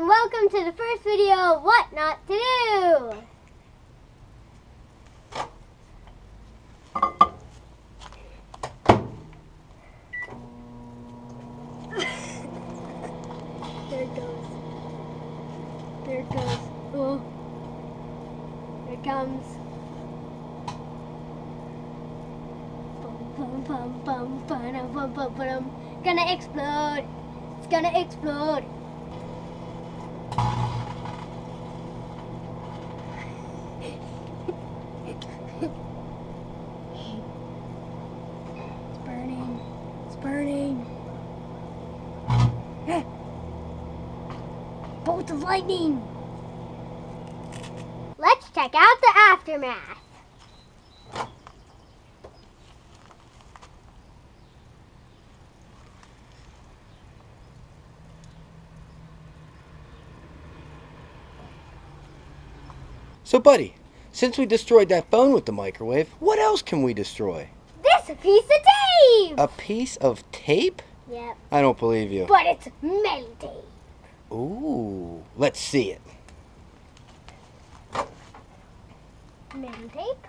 and welcome to the first video of What Not to Do. There it goes. There it goes. Oh. Here it comes. Bum, bum, bum, bum, bum, bum, bum, bum. Gonna explode. It's gonna explode. It's burning. It's burning. Bolt of lightning. Let's check out the aftermath. So, buddy, since we destroyed that phone with the microwave, what else can we destroy? This piece of tape! A piece of tape? Yep. I don't believe you. But it's metal tape. Ooh, let's see it. Metal tape.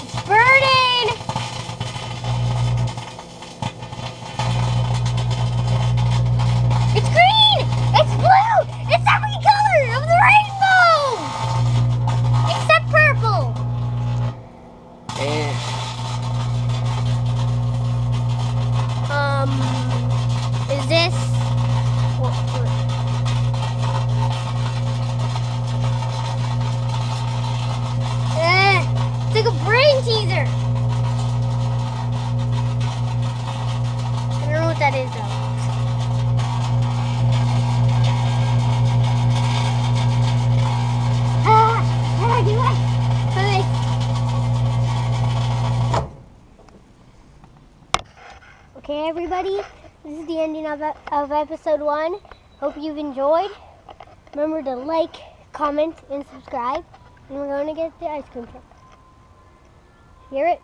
It's burning! It's green! It's blue! It's every color of the rainbow! Except purple! And Is this... It's like a brain teaser! I don't know what that is though. Okay, everybody, this is the ending of episode 1. Hope you've enjoyed. Remember to like, comment, and subscribe. And we're going to get the ice cream truck. Hear it?